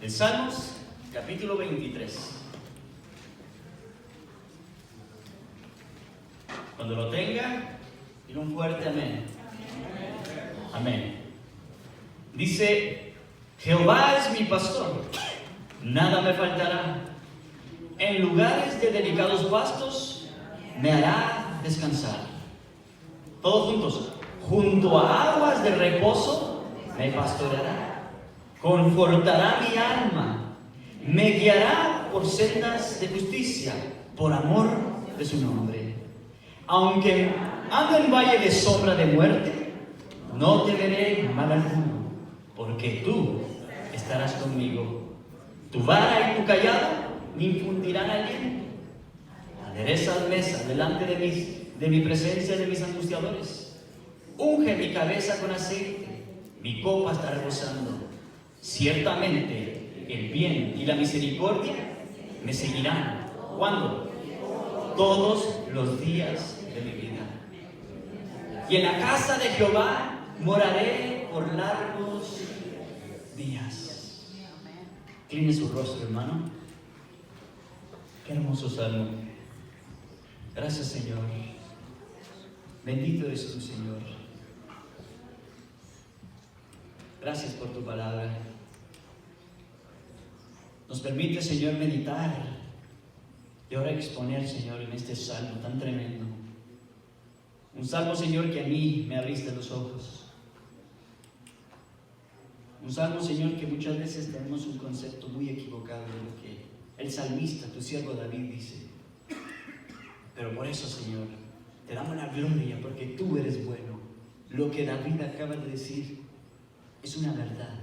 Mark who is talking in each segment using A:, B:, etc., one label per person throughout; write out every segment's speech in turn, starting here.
A: El Salmos, capítulo 23. Cuando lo tenga, diga un fuerte amén. Amén. Dice: Jehová es mi pastor, nada me faltará. En lugares de delicados pastos me hará descansar. Todos juntos. Junto a aguas de reposo me pastoreará. Confortará mi alma. Me guiará por sendas de justicia, por amor de su nombre. Aunque ande en valle de sombra de muerte, no temeré mal alguno, porque tú estarás conmigo. Tu vara y tu callado me infundirán aliento. Aderezas mesa delante de mi presencia de mis angustiadores. Unge mi cabeza con aceite, mi copa está rebosando. Ciertamente el bien y la misericordia me seguirán. ¿Cuándo? Todos los días de mi vida. Y en la casa de Jehová moraré por largos días. Incline su rostro, hermano. Qué hermoso salmo. Gracias, Señor. Bendito eres tú, Señor. Gracias por tu palabra. Nos permite, Señor, meditar y ahora exponer, Señor, en este salmo tan tremendo. Un salmo, Señor, que a mí me abriste los ojos. Un salmo, Señor, que muchas veces tenemos un concepto muy equivocado de lo que el salmista, tu siervo David, dice. Pero por eso, Señor, te damos la gloria porque tú eres bueno. Lo que David acaba de decir es una verdad.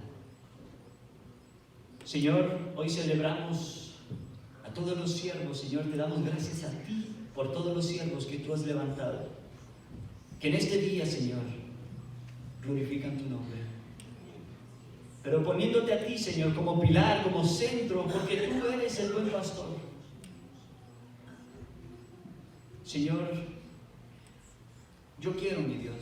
A: Señor, hoy celebramos a todos los siervos. Señor, te damos gracias a ti por todos los siervos que tú has levantado. Que en este día, Señor, glorifican tu nombre. Pero poniéndote a ti, Señor, como pilar, como centro, porque tú eres el buen pastor. Señor, yo quiero, mi Dios,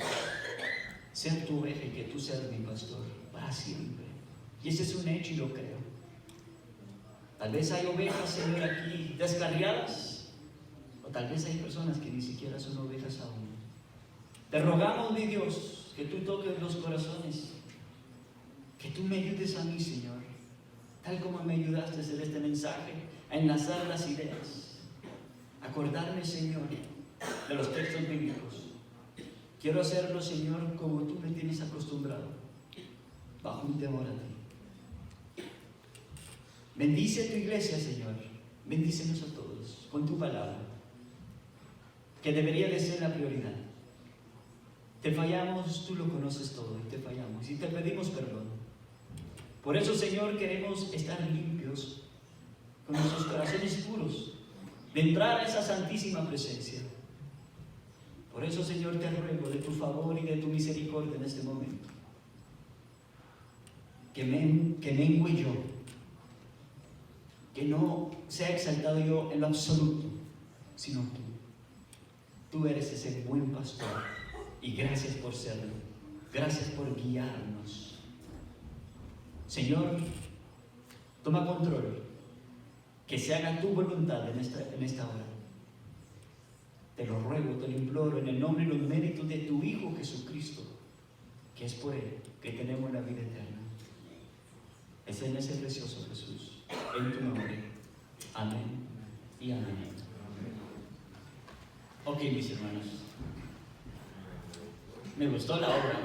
A: ser tu oveja y que tú seas mi pastor para siempre. Y ese es un hecho y lo creo. Tal vez hay ovejas, Señor, aquí descarriadas, o tal vez hay personas que ni siquiera son ovejas aún. Te rogamos, mi Dios, que tú toques los corazones, que tú me ayudes a mí, Señor, tal como me ayudaste a hacer este mensaje, a enlazar las ideas, acordarme, Señor, de los textos bíblicos. Quiero hacerlo, Señor, como tú me tienes acostumbrado, bajo un temor a ti. Bendice a tu iglesia, Señor. Bendícenos a todos con tu palabra, que debería de ser la prioridad. Te fallamos, tú lo conoces todo y te fallamos y te pedimos perdón. Por eso, Señor, queremos estar limpios, con nuestros corazones puros, de entrar a esa santísima presencia. Por eso, Señor, te ruego de tu favor y de tu misericordia en este momento. Que mengue yo, que no sea exaltado yo en lo absoluto, sino tú. Tú eres ese buen pastor y gracias por serlo. Gracias por guiarnos. Señor, toma control. Que se haga tu voluntad en esta hora. Te lo ruego, te lo imploro en el nombre y los méritos de tu Hijo Jesucristo, que es por Él que tenemos la vida eterna. Es en ese precioso Jesús, en tu nombre. Amén y amén. Ok, mis hermanos. Me gustó la obra.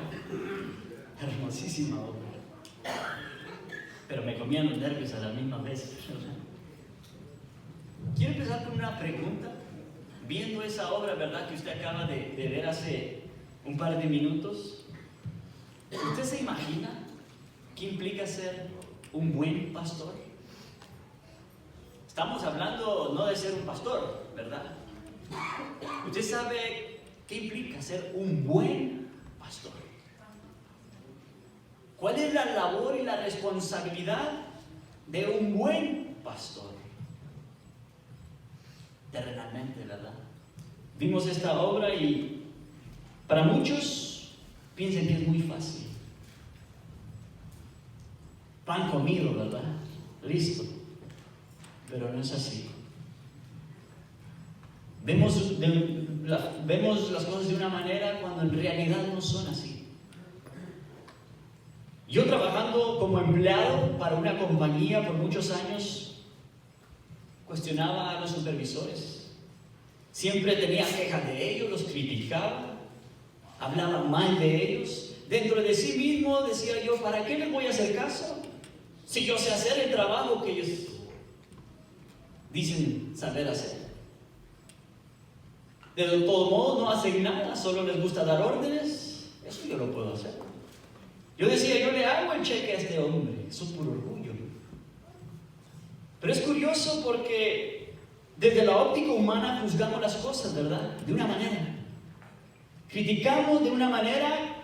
A: Hermosísima obra. Pero me comían los nervios a la misma vez. Quiero empezar con una pregunta. Viendo esa obra, ¿verdad?, que usted acaba de ver hace un par de minutos, ¿usted se imagina qué implica ser un buen pastor? Estamos hablando no de ser un pastor, ¿verdad? ¿Usted sabe qué implica ser un buen pastor? ¿Cuál es la labor y la responsabilidad de un buen pastor? Terrenalmente, ¿verdad? Vimos esta obra y para muchos piensan que es muy fácil. Pan comido, ¿verdad? listo. Pero no es así. Vemos las cosas de una manera cuando en realidad no son así. Yo trabajando como empleado para una compañía por muchos años, cuestionaba a los supervisores. Siempre tenía quejas de ellos, los criticaba, hablaba mal de ellos. Dentro de sí mismo decía yo, ¿para qué les voy a hacer caso? Si yo sé hacer el trabajo que ellos dicen saber hacer. De todos modos no hacen nada, solo les gusta dar órdenes. Eso yo lo puedo hacer. Yo decía, yo le hago el cheque a este hombre. Eso es por orgullo. Pero es curioso porque desde la óptica humana juzgamos las cosas, ¿verdad? De una manera. Criticamos de una manera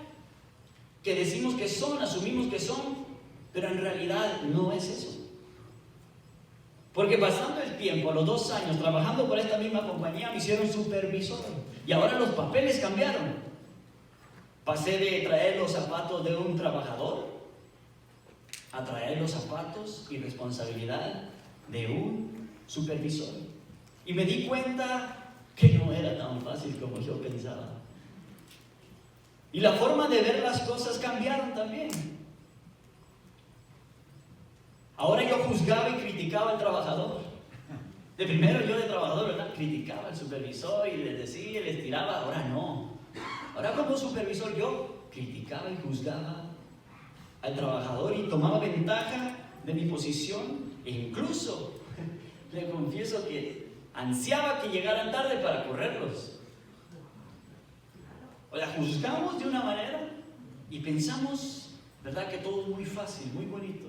A: que decimos que son, asumimos que son, pero en realidad no es eso. Porque pasando el tiempo, a los 2 años, trabajando por esta misma compañía, me hicieron supervisor. Y ahora los papeles cambiaron. Pasé de traer los zapatos de un trabajador a traer los zapatos y responsabilidad de un supervisor. Y me di cuenta que no era tan fácil como yo pensaba. Y la forma de ver las cosas cambiaron también. Ahora yo juzgaba y criticaba al trabajador. De primero yo de trabajador, ¿verdad? Criticaba al supervisor y les decía, les tiraba. Ahora no. Ahora como supervisor yo criticaba y juzgaba al trabajador y tomaba ventaja de mi posición. E incluso le confieso que ansiaba que llegaran tarde para correrlos. O la juzgamos de una manera y pensamos, ¿verdad?, que todo es muy fácil, muy bonito.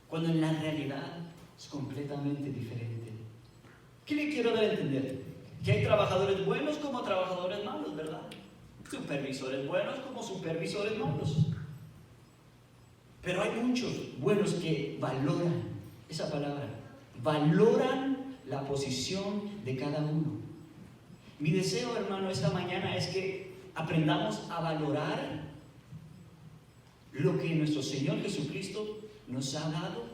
A: Cuando en la realidad es completamente diferente. ¿Qué le quiero dar a entender? Que hay trabajadores buenos como trabajadores malos, ¿verdad? Supervisores buenos como supervisores malos. Pero hay muchos buenos que valoran esa palabra, valoran la posición de cada uno. Mi deseo, hermano, esta mañana es que aprendamos a valorar lo que nuestro Señor Jesucristo nos ha dado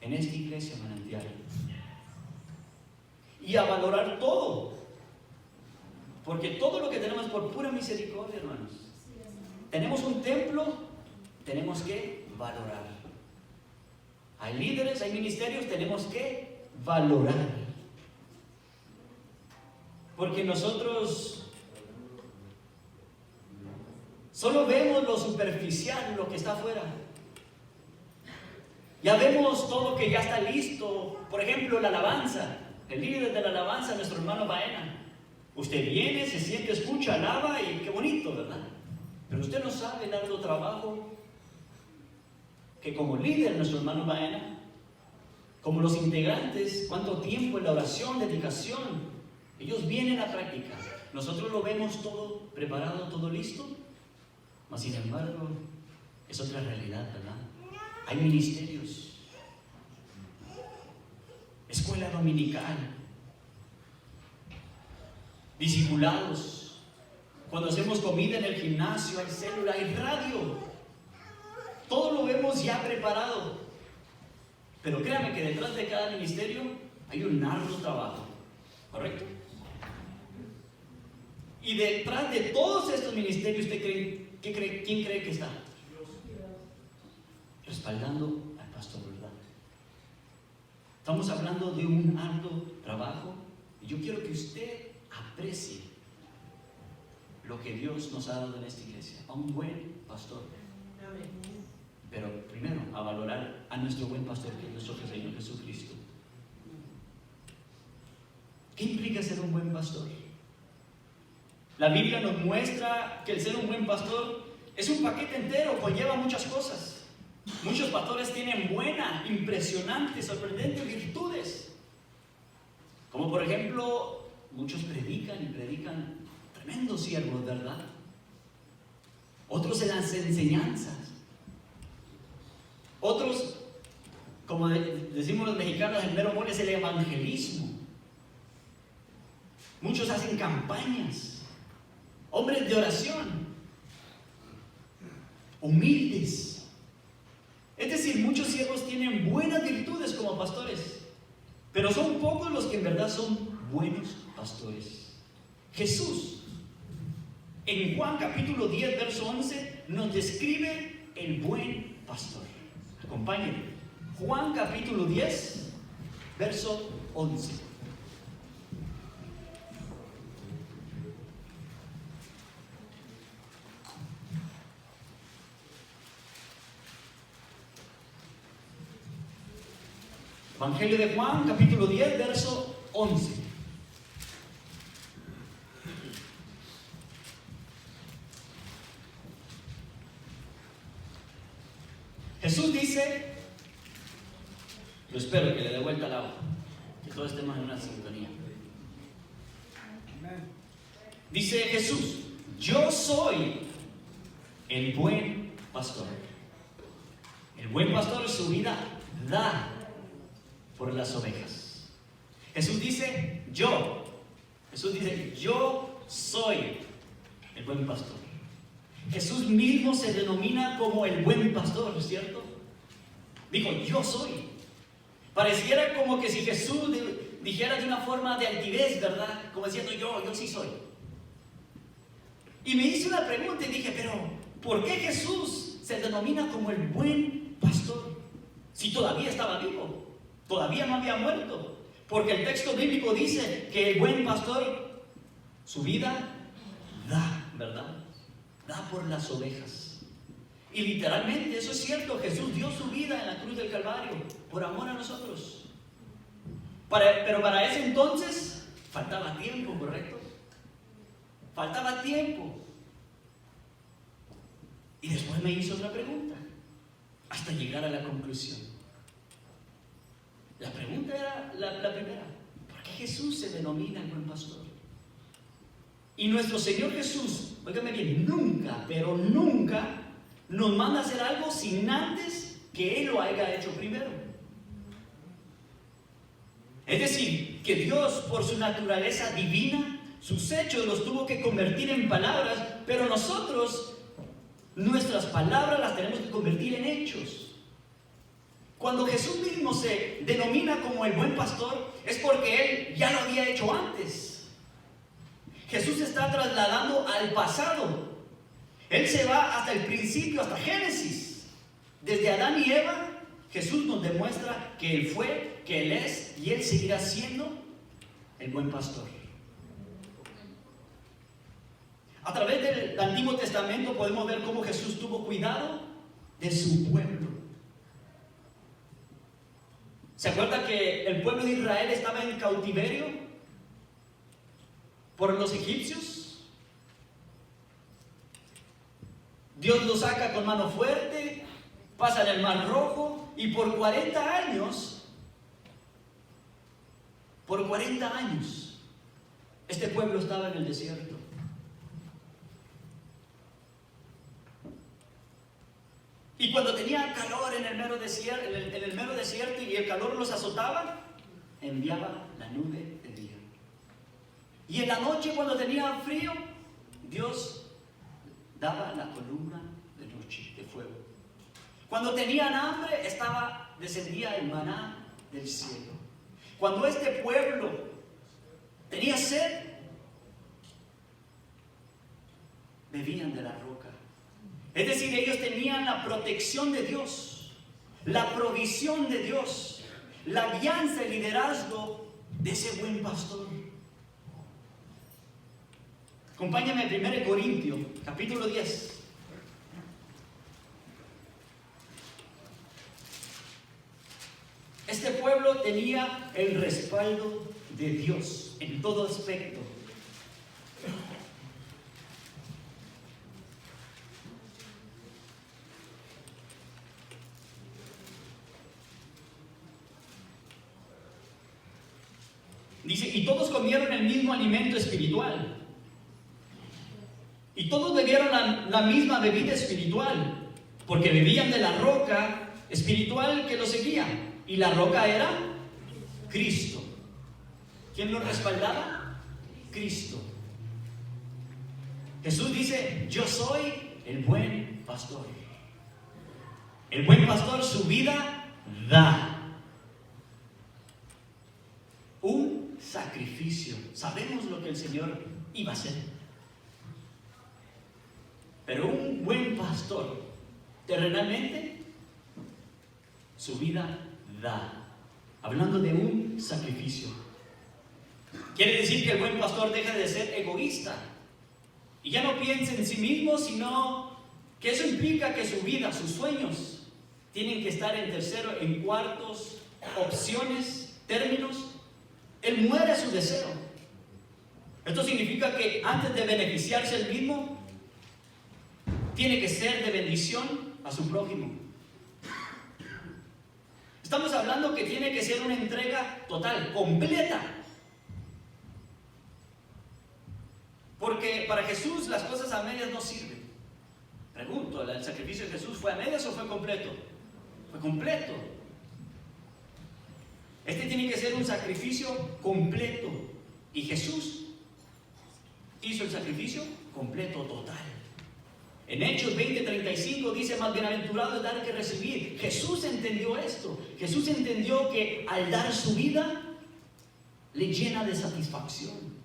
A: en esta iglesia manantial. Y a valorar todo. Porque todo lo que tenemos es por pura misericordia, hermanos. Tenemos un templo, tenemos que valorar. Hay líderes, hay ministerios, tenemos que valorar. Porque nosotros solo vemos lo superficial, lo que está afuera. Ya vemos todo que ya está listo. Por ejemplo, la alabanza. El líder de la alabanza, nuestro hermano Baena. Usted viene, se siente, escucha, alaba y qué bonito, ¿verdad? Pero usted no sabe el arduo trabajo que como líder, nuestro hermano Baena, como los integrantes, cuánto tiempo en la oración, dedicación, ellos vienen a practicar. Nosotros lo vemos todo preparado, todo listo, mas sin embargo, es otra realidad, ¿verdad? Hay ministerios, escuela dominical, discipulados. Cuando hacemos comida en el gimnasio, hay célula, hay radio. Todo lo vemos ya preparado. Pero créame que detrás de cada ministerio hay un arduo trabajo, ¿correcto? Y detrás de todos estos ministerios, ¿usted cree, quién cree que está? Respaldando al pastor, ¿verdad? Estamos hablando de un arduo trabajo y yo quiero que usted aprecie lo que Dios nos ha dado en esta iglesia, a un buen pastor. Pero primero, a valorar a nuestro buen pastor, que es nuestro Señor Jesucristo. ¿Qué implica ser un buen pastor? La Biblia nos muestra que el ser un buen pastor es un paquete entero, conlleva muchas cosas. Muchos pastores tienen buenas, impresionantes, sorprendentes virtudes. Como por ejemplo, muchos predican y predican tremendos siervos, ¿verdad? Otros en las enseñanzas. Otros, como decimos los mexicanos, el mero mole es el evangelismo. Muchos hacen campañas, hombres de oración, humildes, Es decir, muchos siervos tienen buenas virtudes como pastores, pero son pocos los que en verdad son buenos pastores. Jesús, en Juan capítulo 10, verso 11, nos describe el buen pastor. Acompáñenme. Juan capítulo 10, verso 11. Evangelio de Juan, capítulo 10, verso 11. Jesús dice, yo espero que le dé vuelta la hoja, que todos estemos en una sintonía. Dice Jesús, yo soy el buen pastor. El buen pastor su vida da por las ovejas. Jesús dice, yo soy el buen pastor. Jesús mismo se denomina como el buen pastor, ¿cierto? Dijo, yo soy. Pareciera como que si Jesús dijera de una forma de altivez, ¿verdad? Como diciendo, yo sí soy. Y me hice una pregunta y dije, pero ¿por qué Jesús se denomina como el buen pastor? Si todavía estaba vivo. Todavía no había muerto, porque el texto bíblico dice que el buen pastor su vida da, ¿verdad? Da por las ovejas. Y literalmente eso es cierto, Jesús dio su vida en la cruz del Calvario por amor a nosotros. Pero para ese entonces faltaba tiempo, ¿correcto? Faltaba tiempo. Y después me hizo otra pregunta, hasta llegar a la conclusión. La pregunta era la primera, ¿por qué Jesús se denomina el buen pastor? Y nuestro Señor Jesús, óigame bien, nunca, pero nunca nos manda a hacer algo sin antes que Él lo haya hecho primero. Es decir, que Dios por su naturaleza divina, sus hechos los tuvo que convertir en palabras, pero nosotros, nuestras palabras las tenemos que convertir en hechos. Cuando Jesús mismo se denomina como el buen pastor, es porque Él ya lo había hecho antes. Jesús se está trasladando al pasado. Él se va hasta el principio, hasta Génesis. Desde Adán y Eva, Jesús nos demuestra que Él fue, que Él es y Él seguirá siendo el buen pastor. A través del Antiguo Testamento podemos ver cómo Jesús tuvo cuidado de su pueblo. ¿Se acuerda que el pueblo de Israel estaba en cautiverio por los egipcios? Dios los saca con mano fuerte, pasan el Mar Rojo y por 40 años, este pueblo estaba en el desierto. Y cuando tenía calor en el mero desierto y el calor los azotaba, enviaba la nube de día. Y en la noche cuando tenía frío, Dios daba la columna de noche, de fuego. Cuando tenían hambre, descendía el maná del cielo. Cuando este pueblo tenía sed, bebían de la roca. Es decir, ellos tenían la protección de Dios, la provisión de Dios, la guianza y liderazgo de ese buen pastor. Acompáñame a 1 Corintios, capítulo 10. Este pueblo tenía el respaldo de Dios en todo aspecto. Dice, y todos comieron el mismo alimento espiritual. Y todos bebieron la misma bebida espiritual, porque bebían de la roca espiritual que los seguía. Y la roca era Cristo. ¿Quién lo respaldaba? Cristo. Jesús dice, yo soy el buen pastor. El buen pastor su vida da. Un sacrificio. Sabemos lo que el Señor iba a hacer. Pero un buen pastor, terrenalmente, su vida da. Hablando de un sacrificio. Quiere decir que el buen pastor deja de ser egoísta. Y ya no piensa en sí mismo, sino que eso implica que su vida, sus sueños, tienen que estar en tercero, en cuartos, opciones, términos. Él muere a su deseo. Esto significa que antes de beneficiarse él mismo, tiene que ser de bendición a su prójimo. Estamos hablando que tiene que ser una entrega total, completa. Porque para Jesús las cosas a medias no sirven. Pregunto, ¿el sacrificio de Jesús fue a medias o fue completo? Fue completo. Este tiene que ser un sacrificio completo. Y Jesús hizo el sacrificio completo, total. En Hechos 20:35 dice: más bienaventurado es dar que recibir. Jesús entendió esto. Jesús entendió que al dar su vida le llena de satisfacción.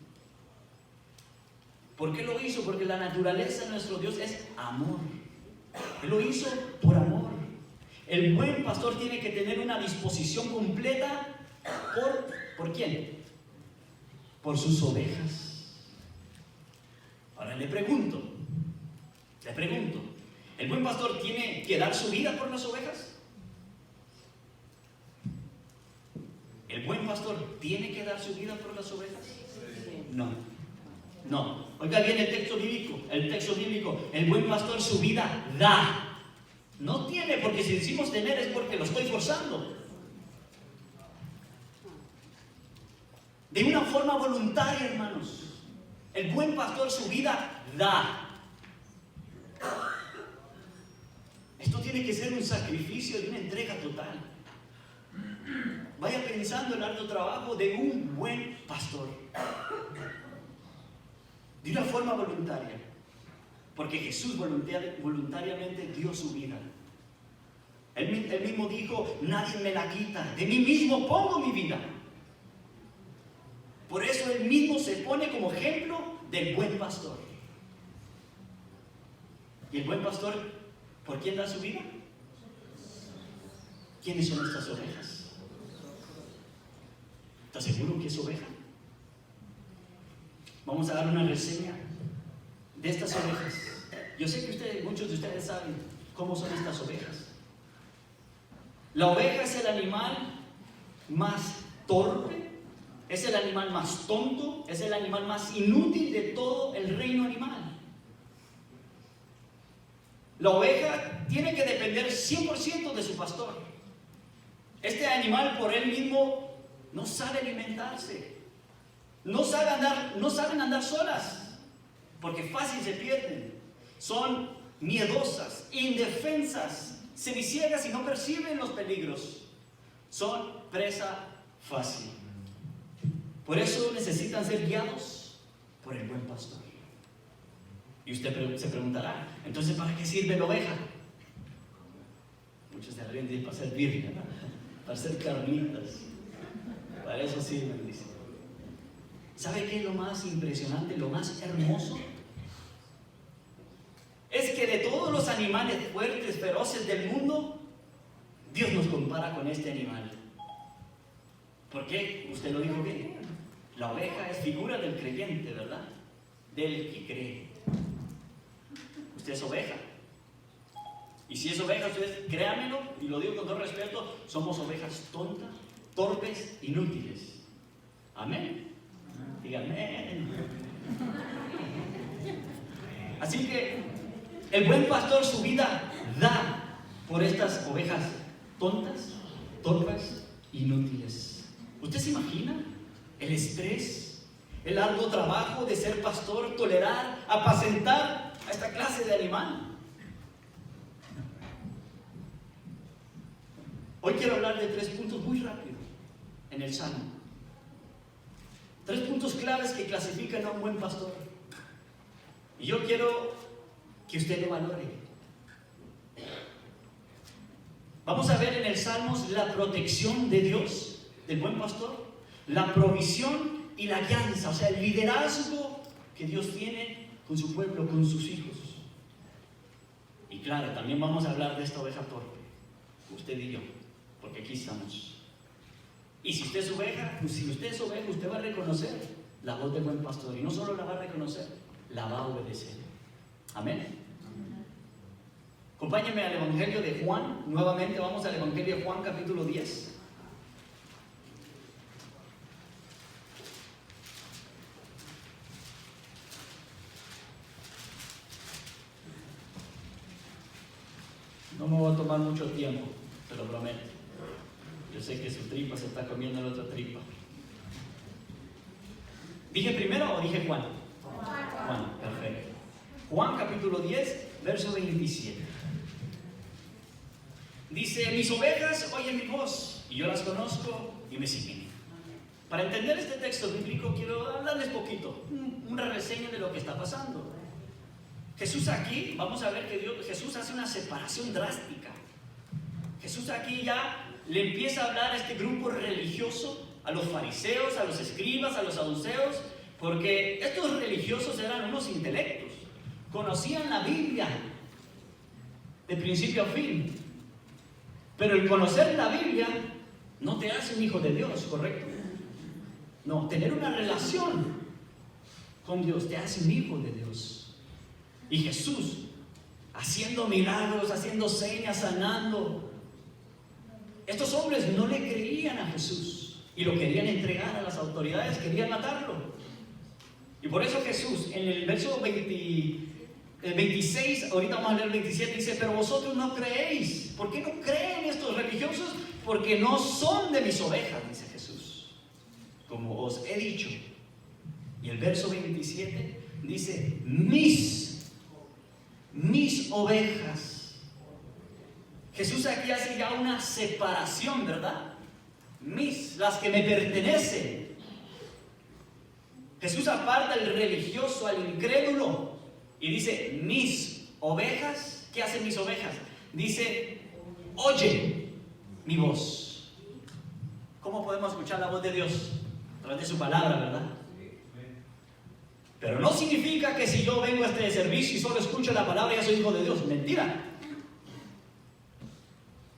A: ¿Por qué lo hizo? Porque la naturaleza de nuestro Dios es amor. Él lo hizo por amor. El buen pastor tiene que tener una disposición completa ¿por quién? Por sus ovejas. Ahora le pregunto, ¿el buen pastor tiene que dar su vida por las ovejas? ¿El buen pastor tiene que dar su vida por las ovejas? No. Oiga bien el texto bíblico. El buen pastor su vida da. No tiene, porque si decimos tener es porque lo estoy forzando. De una forma voluntaria, hermanos. El buen pastor su vida da. Esto tiene que ser un sacrificio de una entrega total. Vaya pensando en el arduo trabajo de un buen pastor. De una forma voluntaria. Porque Jesús voluntariamente dio su vida. Él mismo dijo: nadie me la quita, de mí mismo pongo mi vida. Por eso él mismo se pone como ejemplo del buen pastor. ¿Y el buen pastor por quién da su vida? ¿Quiénes son estas ovejas? ¿Estás seguro que es oveja? Vamos a dar una reseña de estas ovejas. Yo sé que muchos de ustedes saben cómo son estas ovejas. La oveja es el animal más torpe, es el animal más tonto, es el animal más inútil de todo el reino animal. La oveja tiene que depender 100% de su pastor. Este animal por él mismo no sabe alimentarse. No saben andar solas, porque fácil se pierden. Son miedosas, indefensas, cenicientas y no perciben los peligros. Son presa fácil. Por eso necesitan ser guiados por el buen pastor. Y usted se preguntará: entonces, ¿para qué sirve la oveja? Muchos se ríen para ser virgen, ¿no? Para ser carnitas. Para eso sirven, dice. ¿Sabe qué es lo más impresionante, lo más hermoso? Es que de todos los animales fuertes, feroces del mundo, Dios nos compara con este animal. ¿Por qué? Usted lo dijo bien. La oveja es figura del creyente, ¿verdad? Del que cree. Usted es oveja. Y si es oveja, ustedes créanmelo, y lo digo con todo respeto, somos ovejas tontas, torpes, inútiles. Amén. Díganme. Así que el buen pastor su vida da por estas ovejas tontas, torpes, inútiles. ¿Usted se imagina el estrés, el arduo trabajo de ser pastor, tolerar, apacentar a esta clase de animal? Hoy quiero hablar de 3 puntos muy rápido en el Salmo. 3 puntos claves que clasifican a un buen pastor. Y yo quiero que usted lo valore. Vamos a ver en el Salmos la protección de Dios, del buen pastor, la provisión y la guianza, o sea, el liderazgo que Dios tiene con su pueblo, con sus hijos. Y claro, también vamos a hablar de esta oveja torpe, usted y yo, porque aquí estamos. Y si usted es oveja, pues si usted es oveja, usted va a reconocer la voz del buen pastor, y no solo la va a reconocer, la va a obedecer. Amén. Acompáñenme al Evangelio de Juan. Nuevamente vamos al Evangelio de Juan, capítulo 10. No me va a tomar mucho tiempo, te lo prometo. Yo sé que su tripa se está comiendo la otra tripa. ¿Dije primero o dije Juan? Juan, perfecto. Juan capítulo 10, verso 27. Dice: mis ovejas oyen mi voz, y yo las conozco y me siguen. Para entender este texto bíblico quiero hablarles poquito, una reseña de lo que está pasando. Jesús aquí, vamos a ver que Jesús hace una separación drástica. Jesús aquí ya le empieza a hablar a este grupo religioso, a los fariseos, a los escribas, a los saduceos, porque estos religiosos eran unos intelectos, conocían la Biblia de principio a fin, pero el conocer la Biblia no te hace un hijo de Dios, ¿correcto? No, tener una relación con Dios te hace un hijo de Dios. Y Jesús, haciendo milagros, haciendo señas, sanando, estos hombres no le creían a Jesús y lo querían entregar a las autoridades, querían matarlo. Y por eso Jesús, en el verso 26, ahorita vamos a leer el 27, dice: pero vosotros no creéis. ¿Por qué no creen estos religiosos? Porque no son de mis ovejas, dice Jesús, como os he dicho. Y el verso 27 dice: mis ovejas. Jesús aquí hace ya una separación, ¿verdad? Las que me pertenecen. Jesús aparta al religioso, al incrédulo, y dice: mis ovejas. ¿Qué hacen mis ovejas? Dice: oye mi voz. ¿Cómo podemos escuchar la voz de Dios? A través de su palabra, ¿verdad? Pero no significa que si yo vengo a este servicio y solo escucho la palabra ya soy hijo de Dios. Mentira.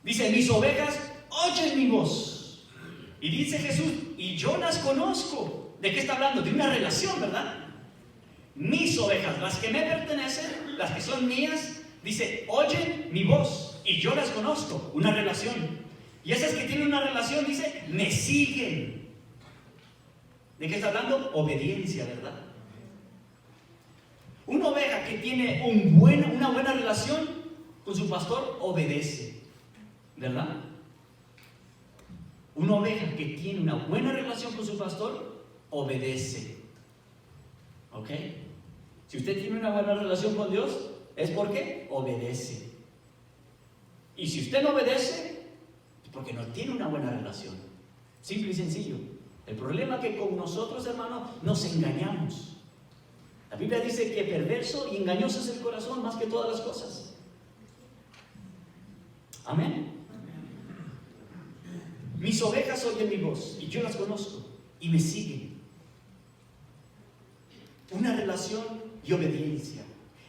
A: Dice: mis ovejas oyen mi voz. Y dice Jesús: y yo las conozco. ¿De qué está hablando? De una relación, ¿verdad? Mis ovejas, las que me pertenecen, las que son mías, dice: oyen mi voz y yo las conozco. Una relación. Y esas que tienen una relación, dice: me siguen. ¿De qué está hablando? Obediencia, ¿verdad? Una oveja que tiene una buena relación con su pastor obedece, ¿verdad? Una oveja que tiene una buena relación con su pastor obedece. ¿Ok? Si usted tiene una buena relación con Dios, ¿es porque obedece? Y si usted no obedece, es porque no tiene una buena relación. Simple y sencillo. El problema es que con nosotros, hermanos, nos engañamos. La Biblia dice que perverso y engañoso es el corazón más que todas las cosas. Amén. Mis ovejas oyen mi voz y yo las conozco y me siguen. Una relación y obediencia.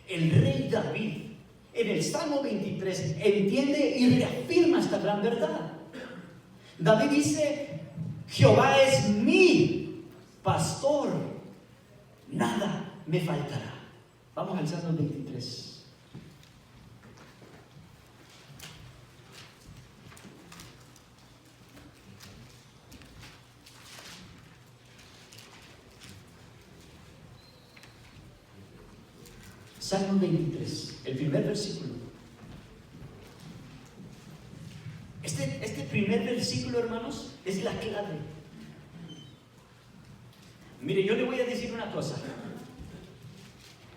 A: El rey David, en el Salmo 23, entiende y reafirma esta gran verdad. David dice: Jehová es mi pastor, nada me faltará. Vamos al Salmo 23. Salmo 23, el primer versículo. Este primer versículo, hermanos, es la clave. Mire, yo le voy a decir una cosa.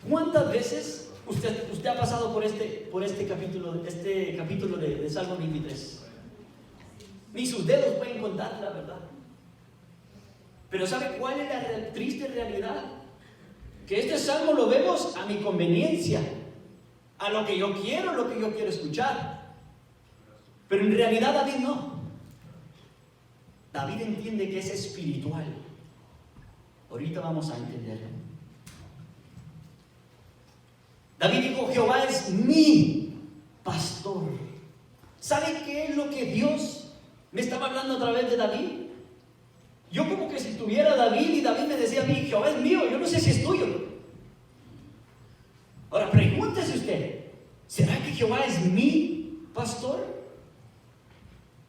A: ¿Cuántas veces usted ha pasado por este capítulo de Salmo 23? Ni sus dedos pueden contar, la verdad. Pero ¿sabe cuál es la triste realidad? Que este salmo lo vemos a mi conveniencia, a lo que yo quiero escuchar. Pero en realidad David no. David entiende que es espiritual. Ahorita vamos a entenderlo. David dijo, Jehová es mi pastor. ¿Sabe qué es lo que Dios me estaba hablando a través de David? Yo como que si tuviera David y David me decía a mí, Jehová es mío, yo no sé si es tuyo. Ahora pregúntese usted, ¿será que Jehová es mi pastor?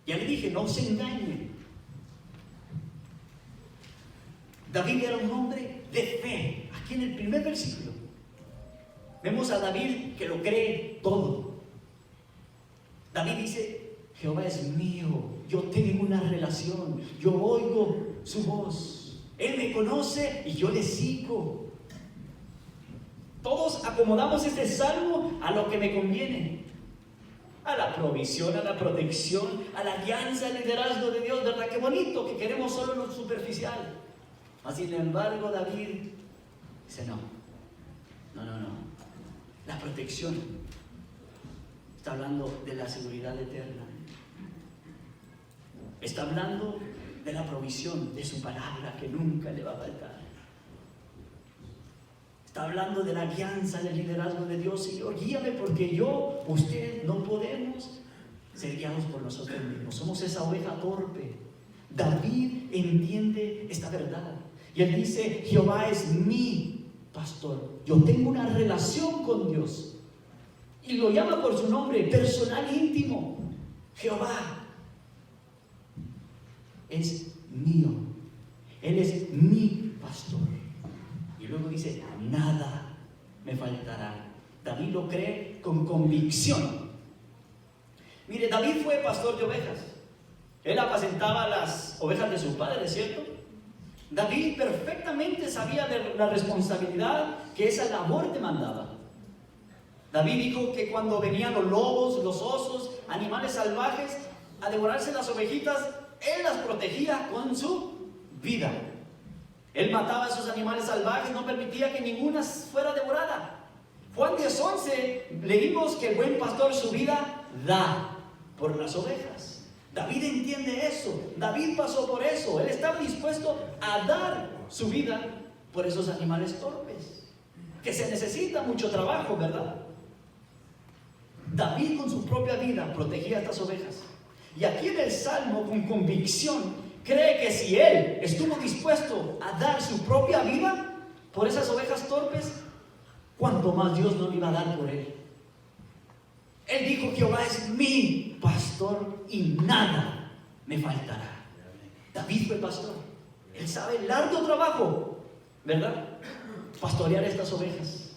A: Ya le dije, no se engañe. David era un hombre de fe. Aquí en el primer versículo vemos a David que lo cree todo. David dice, Jehová es mío, yo tengo una relación, yo oigo su voz, Él me conoce y yo le sigo. Todos acomodamos este salmo a lo que me conviene, a la provisión, a la protección, a la guianza, al liderazgo de Dios, ¿verdad? Qué bonito que queremos solo lo superficial. Sin embargo, David dice, no. La protección está hablando de la seguridad eterna. Está hablando de la provisión de su palabra que nunca le va a faltar. Está hablando de la guianza, del liderazgo de Dios. Señor, guíame porque yo, usted, no podemos ser guiados por nosotros mismos. Somos esa oveja torpe. David entiende esta verdad. Y él dice, Jehová es mi pastor. Yo tengo una relación con Dios. Y lo llama por su nombre personal íntimo. Jehová es mío. Él es mi pastor. Y luego dice, nada me faltará. David lo cree con convicción. Mire, David fue pastor de ovejas. Él apacentaba las ovejas de su padre, ¿cierto? David perfectamente sabía de la responsabilidad que esa labor demandaba. David dijo que cuando venían los lobos, los osos, animales salvajes a devorarse las ovejitas, él las protegía con su vida. Él mataba a esos animales salvajes, no permitía que ninguna fuera devorada. Juan 10:11 leímos que el buen pastor su vida da por las ovejas. David entiende eso. David pasó por eso. Él estaba dispuesto a dar su vida por esos animales torpes, que se necesita mucho trabajo, ¿verdad? David con su propia vida protegía a estas ovejas. Y aquí en el Salmo, con convicción, cree que si él estuvo dispuesto a dar su propia vida por esas ovejas torpes, ¿cuánto más Dios no le iba a dar por él? Él dijo, Jehová es mi pastor y nada me faltará. David fue pastor. Él sabe el largo trabajo, ¿verdad? Pastorear estas ovejas.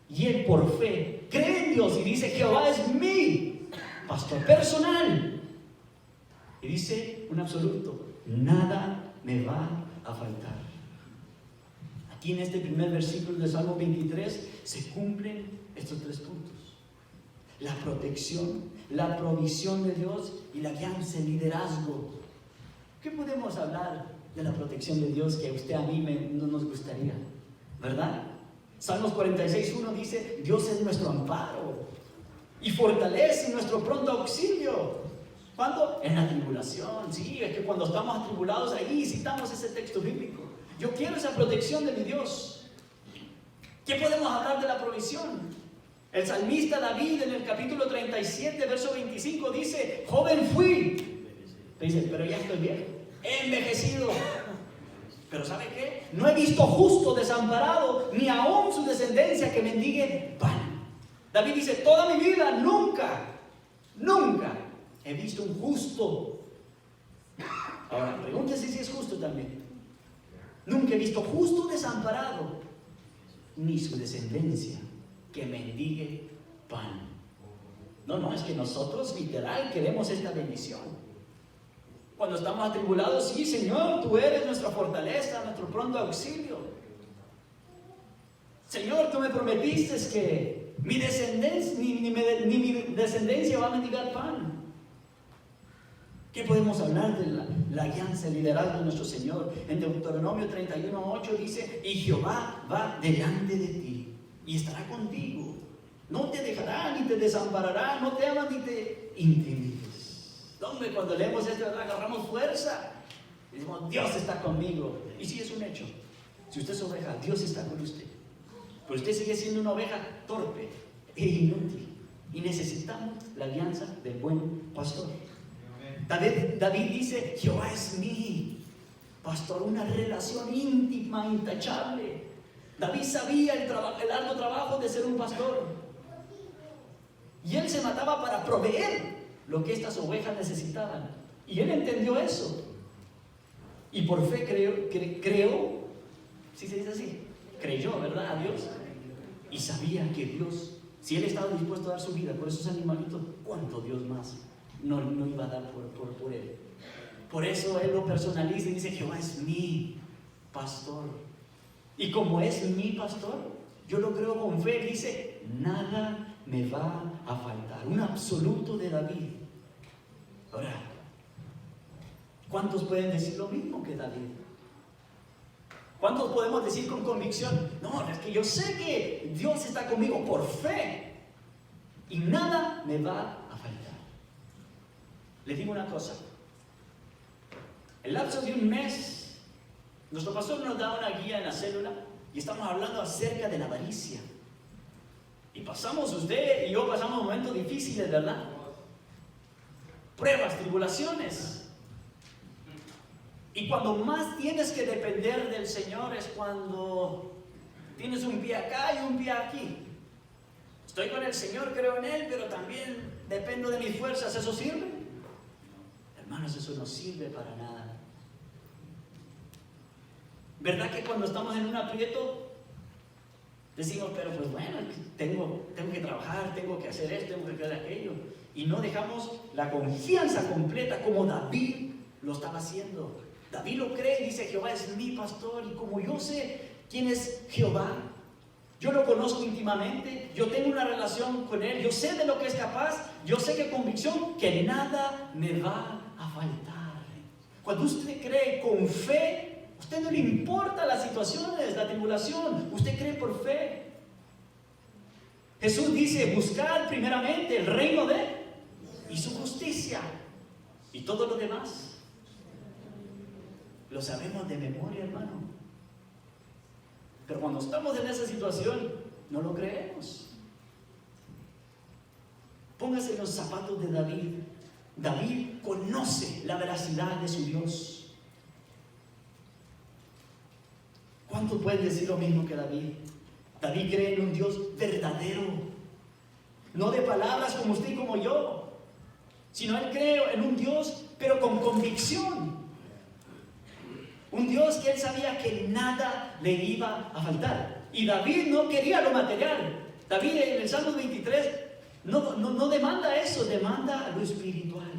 A: Y él por fe cree en Dios y dice, Jehová es mi pastor personal. Y dice un absoluto, nada me va a faltar. Aquí en este primer versículo de Salmo 23 se cumplen estos 3 puntos. La protección, la provisión de Dios y la guianza, el liderazgo. ¿Qué podemos hablar de la protección de Dios que a usted, a mí no nos gustaría? ¿Verdad? Salmos 46:1 dice, Dios es nuestro amparo y fortalece nuestro pronto auxilio. ¿Cuándo? En la tribulación. Sí, es que cuando estamos atribulados ahí citamos ese texto bíblico. Yo quiero esa protección de mi Dios. ¿Qué podemos hablar de la provisión? El salmista David en el capítulo 37, verso 25 dice, joven fui. Dice, pero ya estoy viejo, he envejecido. Pero ¿sabe qué? No he visto justo desamparado, ni aún su descendencia que mendigue pan. David dice, toda mi vida nunca he visto un justo. Ahora, pregúntese si es justo también. Nunca he visto justo desamparado, ni su descendencia que mendigue pan. No, es que nosotros literal queremos esta bendición. Cuando estamos atribulados, sí, Señor, tú eres nuestra fortaleza, nuestro pronto auxilio. Señor, tú me prometiste que mi descendencia, ni mi descendencia va a mendigar pan. ¿Qué podemos hablar de la guianza, el liderazgo de nuestro Señor? En Deuteronomio 31:8 dice, y Jehová va delante de ti y estará contigo. No te dejará ni te desamparará, no te ama ni te intimides. Hombre, cuando leemos esto, agarramos fuerza y decimos, Dios está conmigo. Y sí, es un hecho. Si usted es oveja, Dios está con usted. Pero usted sigue siendo una oveja torpe e inútil. Y necesitamos la alianza del buen pastor. David dice, Jehová es mi pastor, una relación íntima, intachable. David sabía el arduo trabajo de ser un pastor. Y él se mataba para proveer lo que estas ovejas necesitaban. Y él entendió eso. Y por fe creó, ¿sí se dice así? Creyó, ¿verdad? A Dios. Y sabía que Dios, si él estaba dispuesto a dar su vida por esos animalitos, ¿cuánto Dios más no iba a dar por él? Por eso él lo personaliza y dice, Jehová es mi pastor. Y como es mi pastor, yo lo creo con fe. Dice, nada me va a faltar. Un absoluto de David. Ahora, ¿cuántos pueden decir lo mismo que David? ¿Cuántos podemos decir con convicción? No, es que yo sé que Dios está conmigo por fe y nada me va a faltar. Les digo una cosa. El lapso de un mes, nuestro pastor nos da una guía en la célula y estamos hablando acerca de la avaricia. Y pasamos, usted y yo pasamos momentos difíciles, ¿verdad? Pruebas, tribulaciones. Y cuando más tienes que depender del Señor es cuando tienes un pie acá y un pie aquí. Estoy con el Señor, creo en Él, pero también dependo de mis fuerzas. ¿Eso sirve? Hermanos, eso no sirve para nada. ¿Verdad que cuando estamos en un aprieto decimos, pero pues bueno, tengo que trabajar, tengo que hacer esto, tengo que hacer aquello? Y no dejamos la confianza completa como David lo estaba haciendo. David lo cree y dice, Jehová es mi pastor, y como yo sé quién es Jehová, yo lo conozco íntimamente, yo tengo una relación con Él, yo sé de lo que es capaz, yo sé que convicción que nada me va a faltar. Cuando usted cree con fe, a usted no le importa las situaciones, la tribulación, usted cree por fe. Jesús dice, buscar primeramente el reino de Él y su justicia, y todo lo demás lo sabemos de memoria, hermano. Pero cuando estamos en esa situación, no lo creemos. Póngase en los zapatos de David. David conoce la veracidad de su Dios. ¿Cuántos pueden decir lo mismo que David? David cree en un Dios verdadero, no de palabras como usted y como yo, sino él cree en un Dios, pero con convicción. Un Dios que él sabía que nada le iba a faltar. Y David no quería lo material. David en el Salmo 23 no demanda eso, demanda lo espiritual.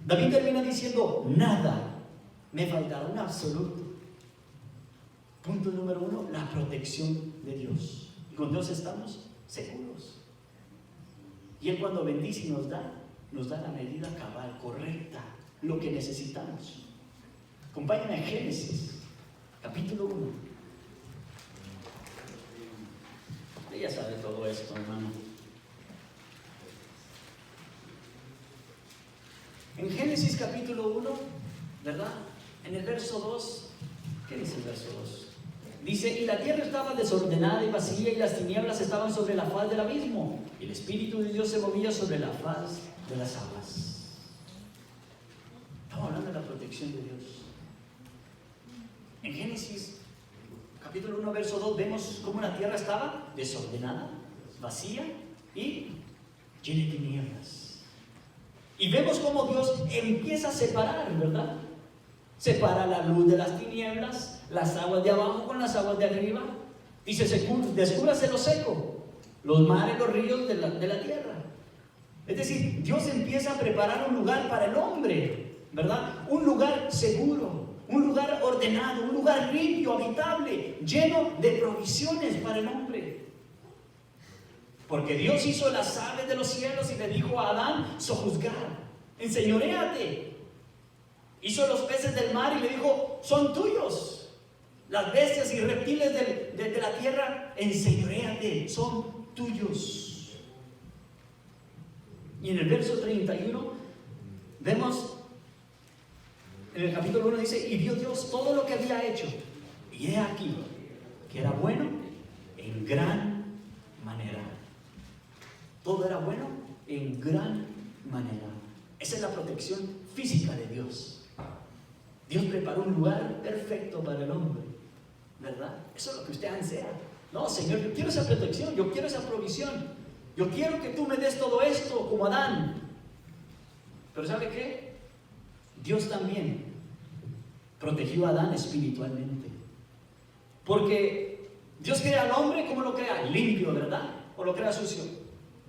A: David termina diciendo, nada me faltará, un absoluto. Punto número 1, la protección de Dios. Y con Dios estamos seguros. Y Él cuando bendice y nos da la medida cabal, correcta, lo que necesitamos. Acompáñenme a Génesis, capítulo 1. Usted ya sabe todo esto, hermano. En Génesis capítulo 1, ¿verdad? En el verso 2, ¿qué dice el verso 2? Dice, y la tierra estaba desordenada y vacía, y las tinieblas estaban sobre la faz del abismo, y el Espíritu de Dios se movía sobre la faz de las aguas. Estamos hablando de la protección de Dios. En Génesis, capítulo 1, verso 2, vemos cómo la tierra estaba desordenada, vacía y llena de tinieblas. Y vemos cómo Dios empieza a separar, ¿verdad? Separa la luz de las tinieblas, las aguas de abajo con las aguas de arriba. Dice, descúbrase lo seco, los mares, los ríos de la tierra. Es decir, Dios empieza a preparar un lugar para el hombre, ¿verdad? Un lugar seguro, un lugar ordenado, un lugar limpio, habitable, lleno de provisiones para el hombre. Porque Dios hizo las aves de los cielos y le dijo a Adán, sojuzgar, enseñoréate. Hizo los peces del mar y le dijo, son tuyos. Las bestias y reptiles de la tierra, enseñoréate qué? Son tuyos. Y en el verso 31 vemos, en el capítulo 1 dice, y vio Dios todo lo que había hecho, y he aquí que era bueno en gran manera. Todo era bueno en gran manera. Esa es la protección física de Dios. Dios preparó un lugar perfecto para el hombre, ¿verdad? Eso es lo que usted ansea. No, Señor, yo quiero esa protección, yo quiero esa provisión, yo quiero que tú me des todo esto como Adán. Pero ¿sabe qué? Dios también protegió a Adán espiritualmente. Porque Dios crea al hombre, ¿cómo lo crea? Limpio, ¿verdad? ¿O lo crea sucio?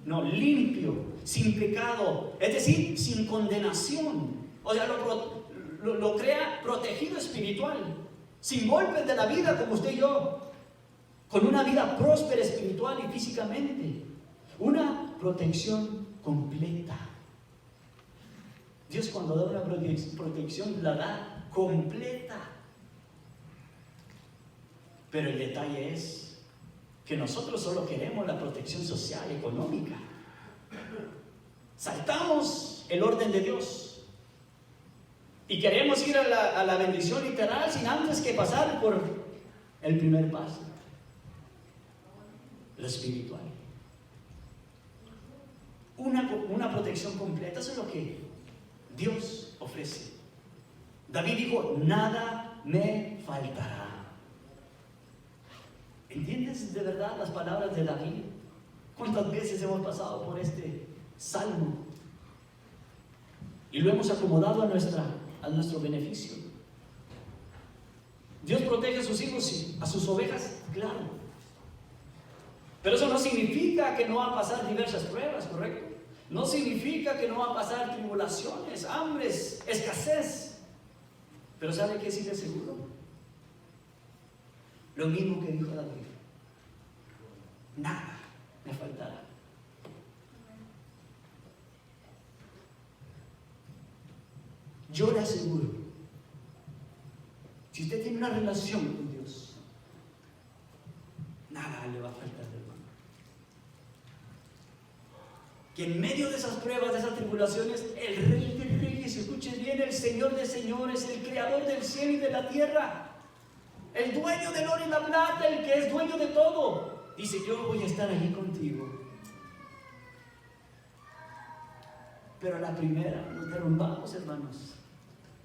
A: No, limpio, sin pecado, es decir, sin condenación. O sea, lo crea protegido espiritual, sin golpes de la vida como usted y yo, con una vida próspera espiritual y físicamente, una protección completa. Dios cuando da una protección la da completa. Pero el detalle es que nosotros solo queremos la protección social, económica. Saltamos el orden de Dios y queremos ir a la bendición literal sin antes que pasar por el primer paso, lo espiritual. Una protección completa, eso es lo que Dios ofrece. David dijo, nada me faltará. ¿Entiendes de verdad las palabras de David? ¿Cuántas veces hemos pasado por este salmo y lo hemos acomodado a nuestro beneficio? Dios protege a sus hijos y a sus ovejas, claro. Pero eso no significa que no va a pasar diversas pruebas, ¿correcto? No significa que no va a pasar tribulaciones, hambres, escasez. Pero ¿sabe qué sí de seguro? Lo mismo que dijo David. Nada me faltará. Yo le aseguro, si usted tiene una relación con Dios, nada le va a faltar, hermano. Que en medio de esas pruebas, de esas tribulaciones, el Rey de Reyes, escuchen bien, el Señor de Señores, el Creador del cielo y de la tierra, el dueño del oro y la plata, el que es dueño de todo, dice, yo voy a estar allí contigo. Pero a la primera nos derrumbamos, hermanos.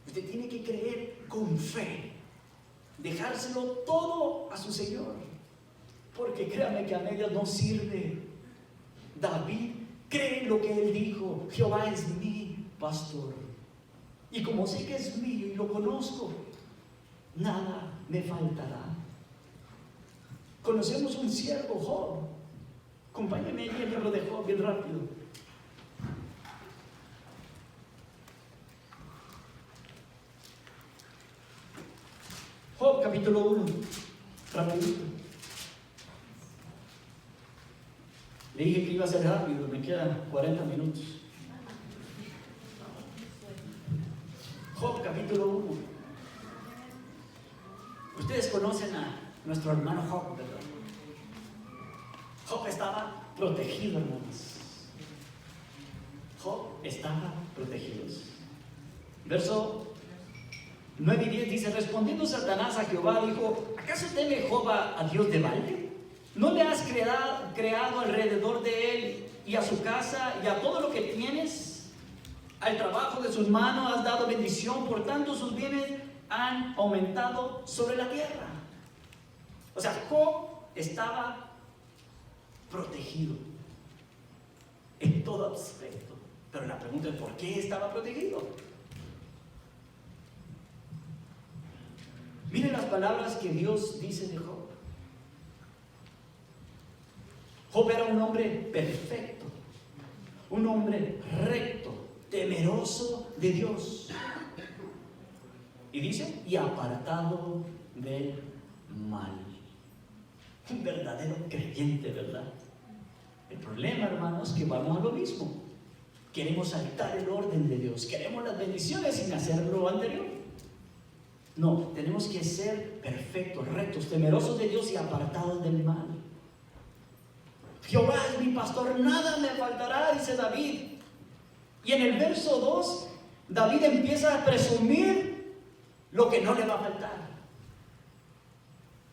A: Usted tiene que creer con fe, dejárselo todo a su Señor, porque créame que a medias no sirve. David cree en lo que él dijo, Jehová es mi pastor, y como sé que es mío y lo conozco, nada me faltará. Conocemos un siervo, Job. Acompáñame en el libro de Job bien rápido. Job capítulo 1, rapidito. Le dije que iba a ser rápido, me quedan 40 minutos. Job capítulo 1. Ustedes conocen a nuestro hermano Job, ¿verdad? Job estaba protegido, hermanos. Job estaba protegido. Verso 9 y 10 dice, respondiendo Satanás a Jehová, dijo, ¿acaso teme Job a Dios de balde? ¿No le has creado alrededor de él y a su casa y a todo lo que tienes? Al trabajo de sus manos has dado bendición, por tanto sus bienes han aumentado sobre la tierra. O sea, Job estaba protegido en todo aspecto. Pero la pregunta es, ¿por qué estaba protegido? Miren las palabras que Dios dice de Job. Job era un hombre perfecto, un hombre recto, temeroso de Dios. Y dice, y apartado del mal. Un verdadero creyente, ¿verdad? El problema, hermanos, es que vamos a lo mismo. Queremos saltar el orden de Dios, queremos las bendiciones sin hacer lo anterior. No, tenemos que ser perfectos, rectos, temerosos de Dios y apartados del mal. Jehová es mi pastor, nada me faltará, dice David. Y en el verso 2, David empieza a presumir lo que no le va a faltar.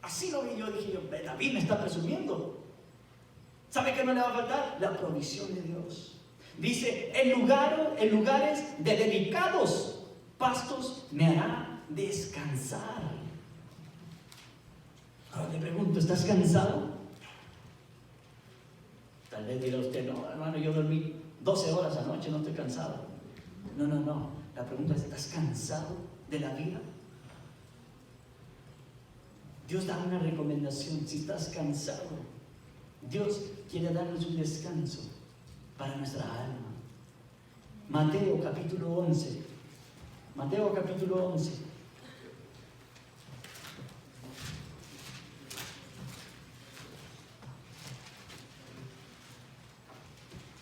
A: Así lo vi yo, dije yo, David me está presumiendo. ¿Sabe qué no le va a faltar? La provisión de Dios. Dice, en lugares de delicados pastos me hará descansar. Ahora te pregunto, ¿estás cansado? Tal vez dirá usted, no, hermano, yo dormí 12 horas anoche, no estoy cansado. No. La pregunta es, ¿estás cansado de la vida? Dios da una recomendación. Si estás cansado, Dios quiere darnos un descanso para nuestra alma. Mateo capítulo 11. Mateo capítulo 11.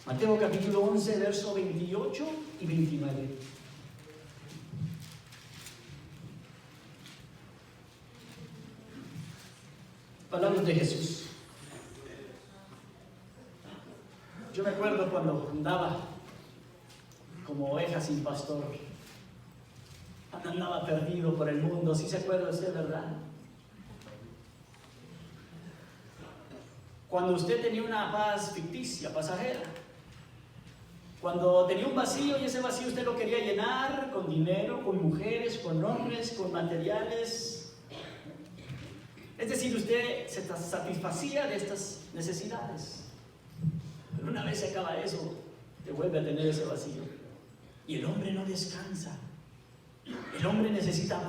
A: Mateo capítulo 11, verso 28 y 29. Palabras de Jesús. Yo me acuerdo cuando andaba como oveja sin pastor, andaba perdido por el mundo. ¿Sí se acuerda usted, verdad? Cuando usted tenía una paz ficticia, pasajera. Cuando tenía un vacío y ese vacío usted lo quería llenar con dinero, con mujeres, con hombres, con materiales. Es decir, usted se satisfacía de estas necesidades. Pero una vez se acaba eso, te vuelve a tener ese vacío. Y el hombre no descansa. El hombre necesita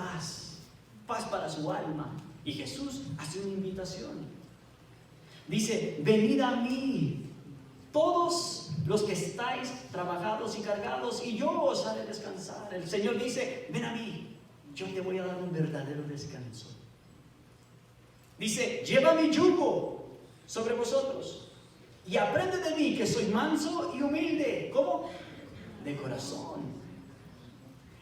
A: paz para su alma. Y Jesús hace una invitación. Dice, venid a mí, todos los que estáis trabajados y cargados, y yo os haré descansar. El Señor dice, ven a mí, yo te voy a dar un verdadero descanso. Dice, lleva mi yugo sobre vosotros y aprende de mí, que soy manso y humilde. ¿Cómo? De corazón.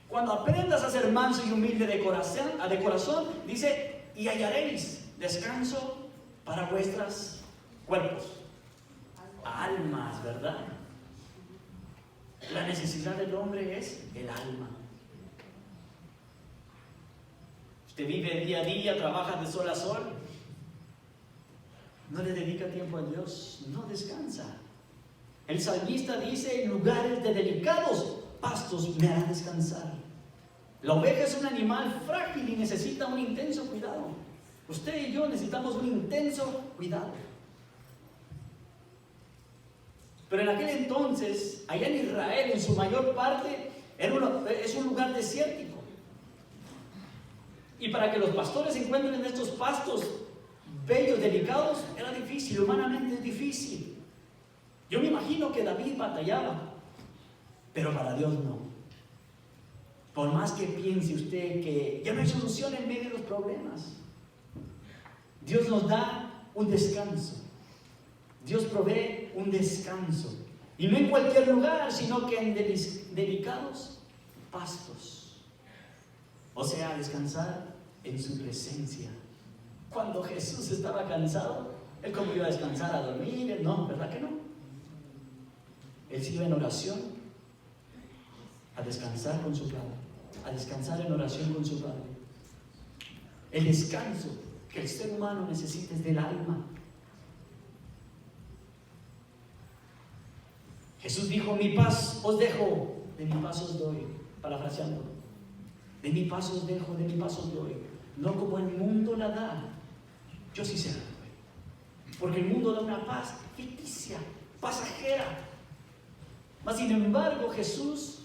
A: Cuando aprendas a ser manso y humilde de corazón, dice, y hallaréis descanso para vuestros cuerpos. Almas, ¿verdad? La necesidad del hombre es el alma. Usted vive día a día, trabaja de sol a sol, no le dedica tiempo a Dios, no descansa. El salmista dice, en lugares de delicados pastos me hará descansar. La oveja es un animal frágil y necesita un intenso cuidado. Usted y yo necesitamos un intenso cuidado. Pero en aquel entonces, allá en Israel, en su mayor parte, es un lugar desértico. Y para que los pastores encuentren estos pastos bellos, delicados, era difícil, humanamente es difícil. Yo me imagino que David batallaba, pero para Dios no. Por más que piense usted que ya no hay solución en medio de los problemas, Dios nos da un descanso. Dios provee un descanso. Y no en cualquier lugar, sino que en delicados pastos. O sea, descansar en su presencia. Cuando Jesús estaba cansado, Él cómo iba a descansar, a dormir, no, ¿verdad que no? Él se iba en oración a descansar con su Padre, a descansar en oración con su Padre. El descanso que el ser humano necesita es del alma. Jesús dijo, mi paz os dejo, de mi paz os doy, parafraseando. De mi paz os dejo, de mi paz os doy. No como el mundo la da, yo sí se la doy. Porque el mundo da una paz ficticia, pasajera. Mas sin embargo, Jesús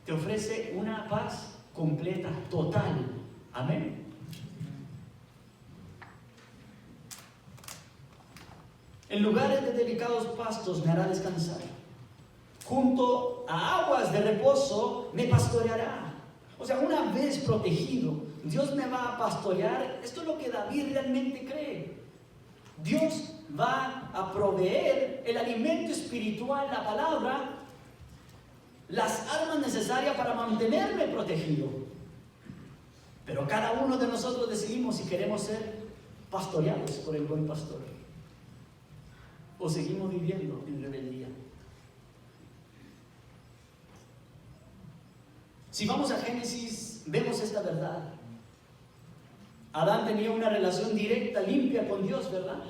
A: te ofrece una paz completa, total. Amén. En lugares de delicados pastos me hará descansar. Junto a aguas de reposo me pastoreará. O sea, una vez protegido, Dios me va a pastorear. Esto es lo que David realmente cree. Dios va a proveer el alimento espiritual, la palabra, las armas necesarias para mantenerme protegido. Pero cada uno de nosotros decidimos si queremos ser pastoreados por el buen pastor. o seguimos viviendo en rebeldía? Si vamos a Génesis, vemos esta verdad. Adán tenía una relación directa, limpia con Dios, ¿verdad?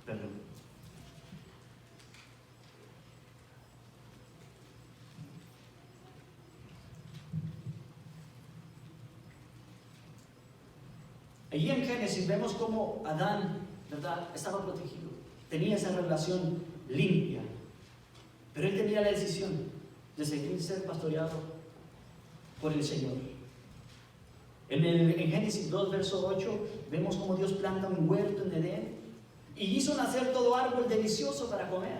A: Perdón. Allí en Génesis vemos cómo Adán, ¿verdad?, estaba protegido. Tenía esa relación limpia. Pero él tenía la decisión de seguir ser pastoreado por el Señor. En Génesis 2, verso 8, vemos cómo Dios planta un huerto en Edén y hizo nacer todo árbol delicioso para comer.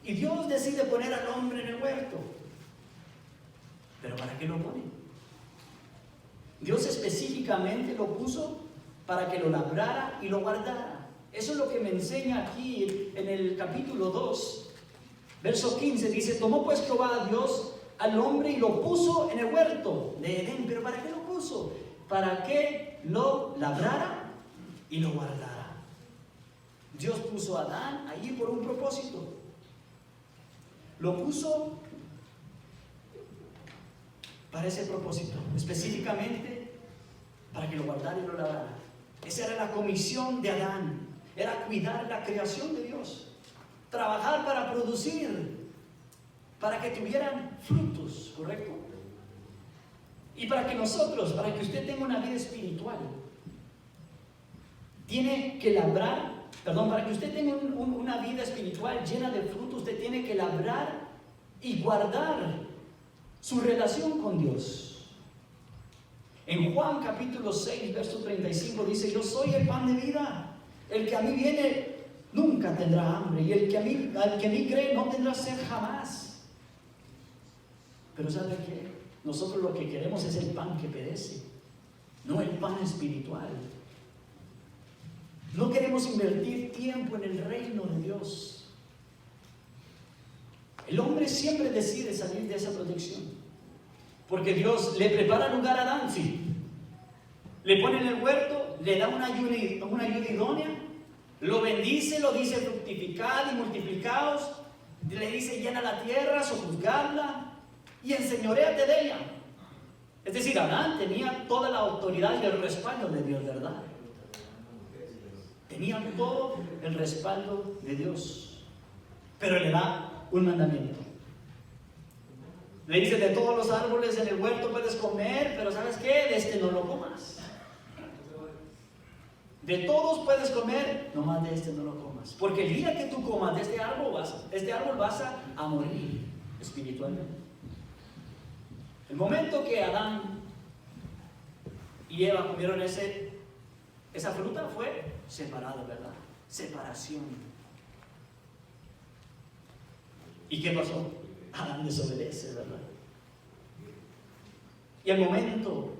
A: Y Dios decide poner al hombre en el huerto. ¿Pero para qué lo pone? Dios específicamente lo puso para que lo labrara y lo guardara. Eso es lo que me enseña aquí en el capítulo 2, verso 15. Dice: tomó pues Jehová a Dios al hombre y lo puso en el huerto de Edén. ¿Pero para qué lo puso? Para que lo labrara y lo guardara. Dios puso a Adán allí por un propósito. Lo puso para ese propósito, específicamente para que lo guardara y lo labrara. Esa era la comisión de Adán, era cuidar la creación de Dios, trabajar para producir, para que tuvieran frutos, ¿correcto? Y para que nosotros, para que usted tenga una vida espiritual, tiene que labrar, para que usted tenga una vida espiritual llena de frutos, usted tiene que labrar y guardar su relación con Dios. En Juan capítulo 6, verso 35 dice: yo soy el pan de vida, el que a mí viene nunca tendrá hambre, y el que al que a mí cree no tendrá sed jamás. Pero ¿sabe qué? Nosotros lo que queremos es el pan que perece, no el pan espiritual. No queremos invertir tiempo en el reino de Dios. El hombre siempre decide salir de esa protección, porque Dios le prepara lugar a Adán, sí. Le pone en el huerto, le da una ayuda idónea, lo bendice, lo dice: fructificad y multiplicaos, le dice: llena la tierra, sojuzgadla y enseñoréate de ella. Es decir, Adán tenía toda la autoridad y el respaldo de Dios, ¿verdad? Tenía todo el respaldo de Dios. Pero le da un mandamiento. Le dice: de todos los árboles en el huerto puedes comer, pero ¿sabes qué? De este no lo comas. De todos puedes comer, nomás de este no lo comas. Porque el día que tú comas de este árbol vas a morir espiritualmente. El momento que Adán y Eva comieron esa fruta, fue separado, ¿verdad? Separación. ¿Y qué pasó? Adán desobedece, ¿verdad? Y al momento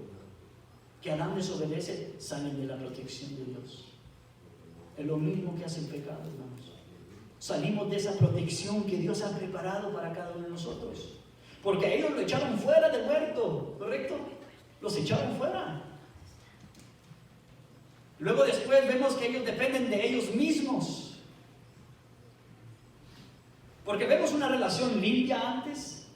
A: que Adán desobedece, salen de la protección de Dios. Es lo mismo que hace el pecado, hermanos. Salimos de esa protección que Dios ha preparado para cada uno de nosotros. Porque a ellos lo echaron fuera del huerto, ¿correcto? Los echaron fuera. Luego después vemos que ellos dependen de ellos mismos. Porque vemos una relación limpia antes.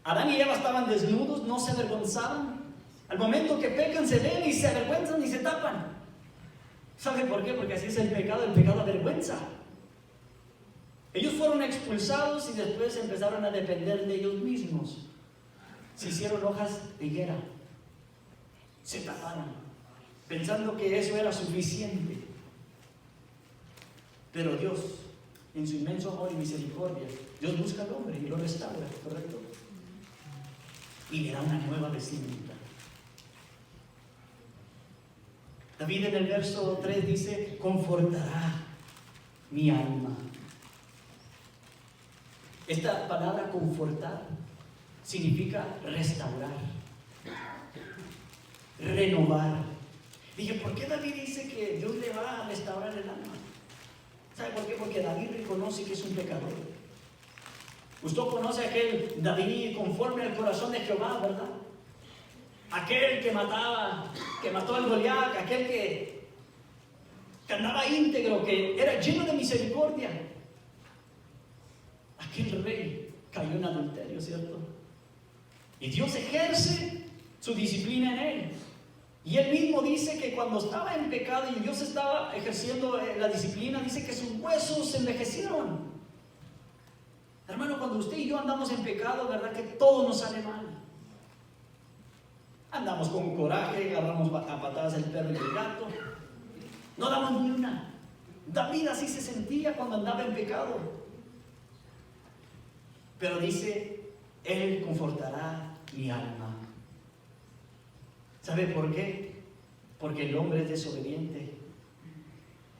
A: Adán y Eva estaban desnudos, no se avergonzaban. Al momento que pecan se ven y se avergüenzan y se tapan. ¿Sabe por qué? Porque así es el pecado avergüenza. Ellos fueron expulsados y después empezaron a depender de ellos mismos. Se hicieron hojas de higuera. Se taparon, pensando que eso era suficiente. Pero Dios, en su inmenso amor y misericordia, Dios busca al hombre y lo restaura, ¿correcto? Y le da una nueva vestimenta. David en el verso 3 dice: confortará mi alma. Esta palabra confortar significa restaurar, renovar. Dije: ¿por qué David dice que Dios le va a restaurar el alma? ¿Sabe por qué? Porque David reconoce que es un pecador. Usted conoce a aquel David conforme al corazón de Jehová, ¿verdad? Aquel que mató al Goliat, aquel que andaba íntegro, que era lleno de misericordia. Aquel rey cayó en adulterio, ¿cierto? Y Dios ejerce su disciplina en él. Y él mismo dice que cuando estaba en pecado y Dios estaba ejerciendo la disciplina, dice que sus huesos se envejecieron. Hermano, cuando usted y yo andamos en pecado, ¿verdad? Que todo nos sale mal. Andamos con coraje, agarramos a patadas el perro y el gato. No damos ni una. David así se sentía cuando andaba en pecado. Pero dice, Él confortará mi alma. ¿Sabe por qué? Porque el hombre es desobediente.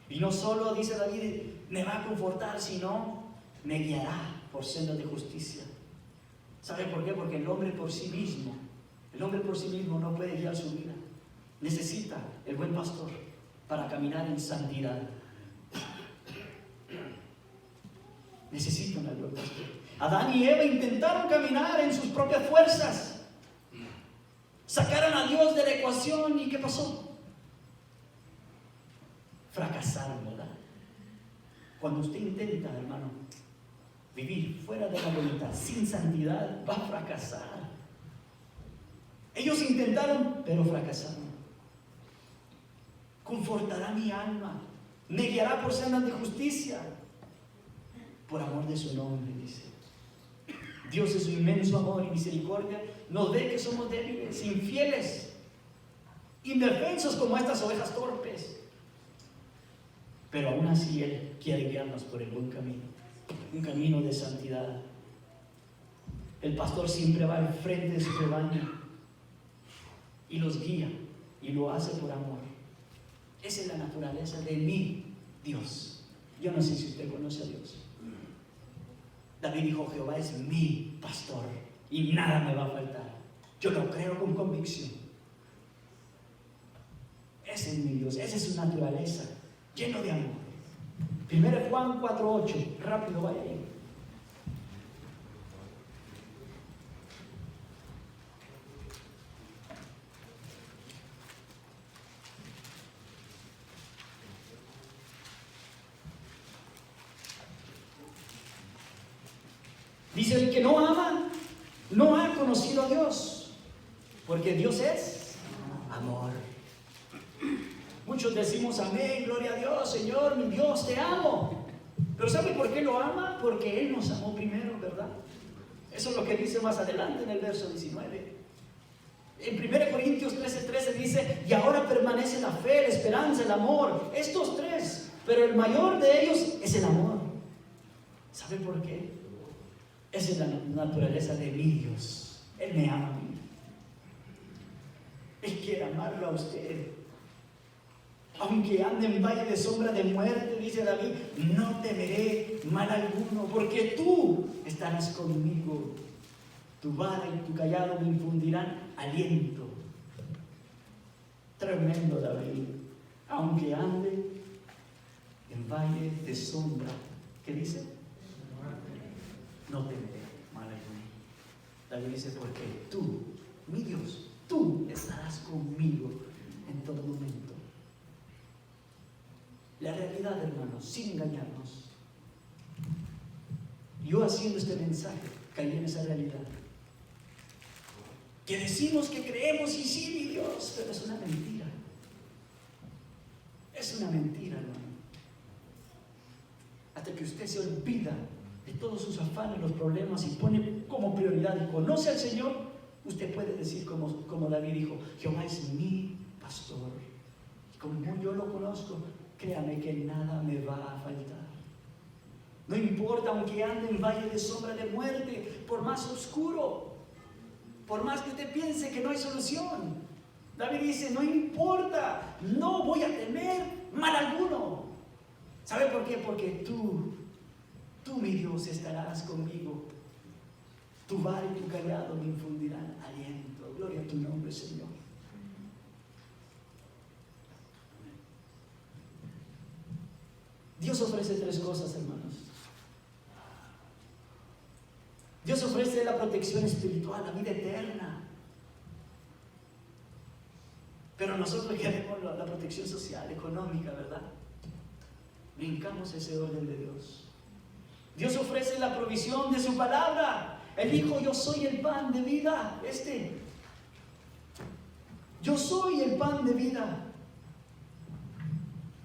A: Y no solo, dice David, me va a confortar, sino me guiará por sendas de justicia. ¿Sabe por qué? Porque el hombre por sí mismo no puede guiar su vida. Necesita el buen pastor para caminar en santidad. Necesitan al buen pastor. Adán y Eva intentaron caminar en sus propias fuerzas. Sacaron a Dios de la ecuación y ¿qué pasó? Fracasaron, ¿verdad? Cuando usted intenta, hermano, vivir fuera de la voluntad, sin santidad, va a fracasar. Ellos intentaron, pero fracasaron. Confortará mi alma, me guiará por sendas de justicia, por amor de su nombre, dice. Dios es su inmenso amor y misericordia nos ve que somos débiles, infieles, indefensos como estas ovejas torpes. Pero aún así Él quiere guiarnos por el buen camino, un camino de santidad. El pastor siempre va al frente de su rebaño y los guía y lo hace por amor. Esa es la naturaleza de mi Dios. Yo no sé si usted conoce a Dios. David dijo, Jehová es mi pastor y nada me va a faltar. Yo lo creo con convicción. Ese es mi Dios, esa es su naturaleza, lleno de amor. 1 Juan 4:8, rápido vaya ahí. Dice, el que no ama, no ha conocido a Dios, porque Dios es amor. Muchos decimos, amén, gloria a Dios, Señor, mi Dios, te amo. Pero ¿sabe por qué lo ama? Porque Él nos amó primero, ¿verdad? Eso es lo que dice más adelante en el verso 19. En 1 Corintios 13:13 dice, y ahora permanece la fe, la esperanza, el amor, estos tres, pero el mayor de ellos es el amor. ¿Sabe por qué? Esa es la naturaleza de mi Dios. Él me ama a mí. Él quiere amarlo a usted. Aunque ande en valle de sombra de muerte, dice David, no temeré mal alguno, porque tú estarás conmigo. Tu vara y tu callado me infundirán aliento. Tremendo David. Aunque ande en valle de sombra, ¿qué dice? No temeré mal alguno. David dice, porque tú, mi Dios, tú estarás conmigo en todo momento. La realidad, hermanos, sin engañarnos. Yo haciendo este mensaje, caí en esa realidad. Que decimos que creemos y sí, mi Dios, pero es una mentira. Es una mentira, hermano. Hasta que usted se olvida de todos sus afanes, los problemas y pone como prioridad y conoce al Señor, usted puede decir como David dijo, Jehová es mi pastor. Y como yo lo conozco, créame que nada me va a faltar. No importa aunque ande en valle de sombra de muerte, por más oscuro, por más que usted piense que no hay solución. David dice, no importa, no voy a temer mal alguno. ¿Sabe por qué? Porque tú, mi Dios, estarás conmigo. Tu vara y tu callado me infundirán aliento. Gloria a tu nombre, Señor. Dios ofrece tres cosas, hermanos. ofrece la protección espiritual, la vida eterna. Pero nosotros queremos la protección social, económica, ¿verdad? Brincamos ese orden de Dios. Dios ofrece la provisión de su palabra. Él dijo, yo soy el pan de vida. Yo soy el pan de vida.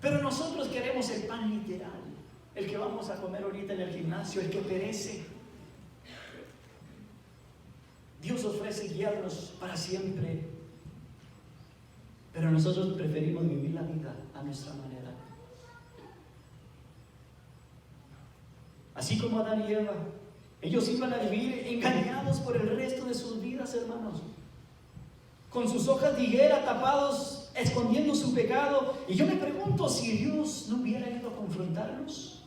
A: Pero nosotros queremos el pan literal, el que vamos a comer ahorita en el gimnasio, el que perece. Dios ofrece guiarnos para siempre, pero nosotros preferimos vivir la vida a nuestra manera. Así como Adán y Eva, ellos iban a vivir engañados por el resto de sus vidas, hermanos, con sus hojas de higuera tapados, escondiendo su pecado. Y yo me pregunto si Dios no hubiera ido a confrontarlos,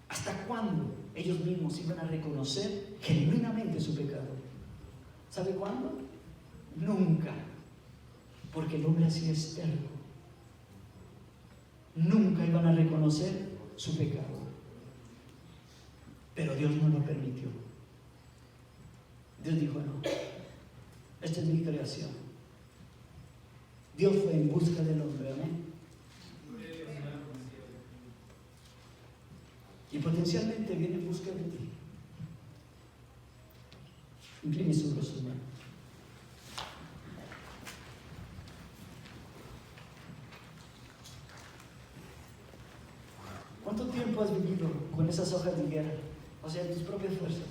A: ¿hasta cuándo ellos mismos iban a reconocer genuinamente su pecado? ¿Sabe cuándo? Nunca, porque el hombre así es terco. Nunca iban a reconocer su pecado. Pero Dios no lo permitió. Dios dijo, no, esta es mi creación. Dios fue en busca del hombre, amén. Y potencialmente viene en busca de ti. Incline su rostro, hermano. ¿Cuánto tiempo has vivido con esas hojas de higuera? O sea, en tus propias fuerzas.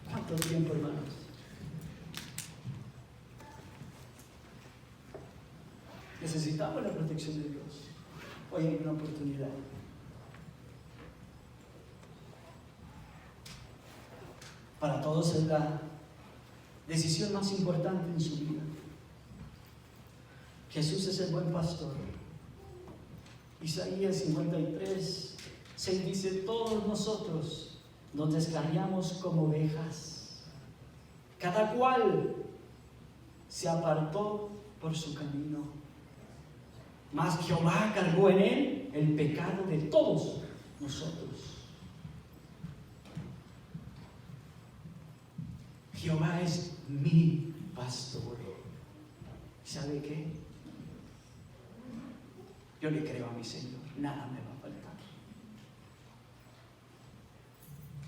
A: ¿Cuánto tiempo, hermanos? Necesitamos la protección de Dios. Hoy hay una oportunidad. Para todos es la decisión más importante en su vida. Jesús es el buen pastor. Isaías 53, 6 dice, todos nosotros nos descarriamos como ovejas, cada cual se apartó por su camino, mas Jehová cargó en él el pecado de todos nosotros. Jehová es mi pastor. ¿Sabe qué? Yo le creo a mi Señor, nada me va a faltar.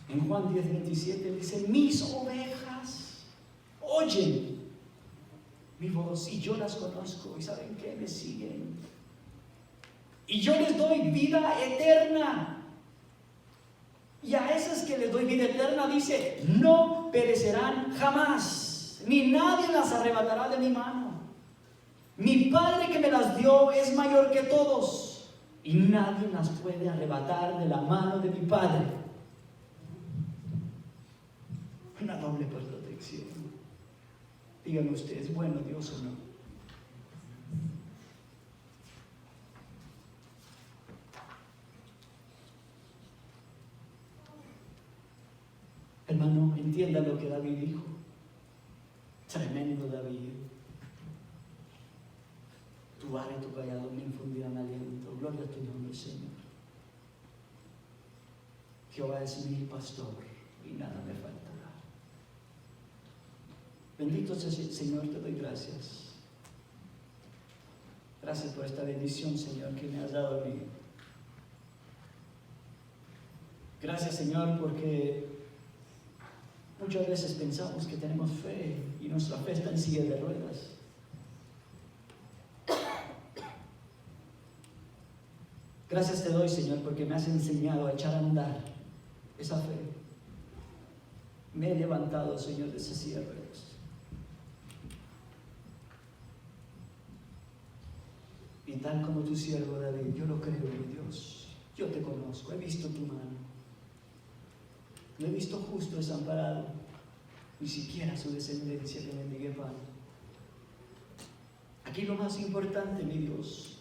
A: En Juan 10:27 dice, mis ovejas oyen mi voz y yo las conozco. ¿Y saben qué? Me siguen. Y yo les doy vida eterna. Y a esas que les doy vida eterna dice, no perecerán jamás, ni nadie las arrebatará de mi mano. Mi Padre que me las dio es mayor que todos, y nadie las puede arrebatar de la mano de mi Padre. Una doble protección. Díganme ustedes, bueno Dios o no. Hermano, entienda lo que David dijo. Tremendo David. Tu vara y tu callado me infundirán aliento. Gloria a tu nombre, Señor. Jehová es mi pastor y nada me faltará. Bendito sea Señor, te doy gracias. Gracias por esta bendición, Señor, que me has dado a mí. Gracias, Señor, porque muchas veces pensamos que tenemos fe y nuestra fe está en silla de ruedas. Gracias te doy, Señor, porque me has enseñado a echar a andar esa fe. Me he levantado, Señor, de esa silla de ruedas. Y tal como tu siervo David, yo lo creo, mi Dios. Yo te conozco, he visto tu mano. No he visto justo desamparado, ni siquiera su descendencia que mendigue pan. Aquí lo más importante, mi Dios,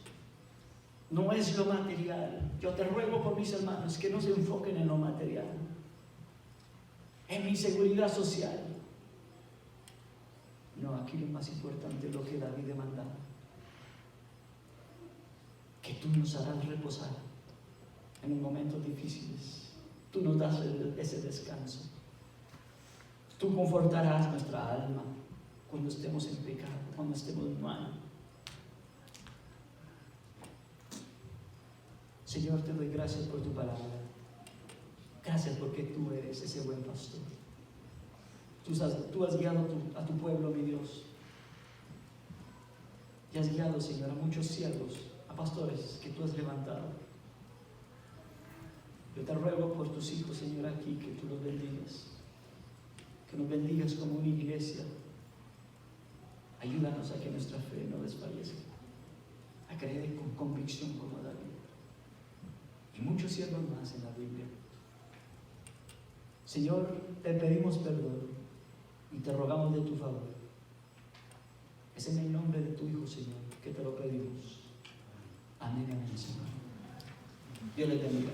A: no es lo material. Yo te ruego por mis hermanos que no se enfoquen en lo material, en mi seguridad social. No, aquí lo más importante es lo que David demandaba. Que tú nos harás reposar en los momentos difíciles.
B: tú nos das ese descanso. Tú confortarás nuestra alma cuando estemos en pecado, cuando estemos mal. Señor, te doy gracias por tu palabra. Gracias porque tú eres ese buen pastor. Tú has guiado a tu pueblo, mi Dios. Y has guiado, Señor, a muchos siervos, a pastores que tú has levantado. Yo te ruego por tus hijos, Señor, aquí, que tú los bendigas. Que nos bendigas como una iglesia. Ayúdanos a que nuestra fe no desfallezca. A creer con convicción como David. Y muchos siervos más en la Biblia. Señor, te pedimos perdón y te rogamos de tu favor. Es en el nombre de tu Hijo, Señor, que te lo pedimos. Amén, amén, Señor. Dios le bendiga.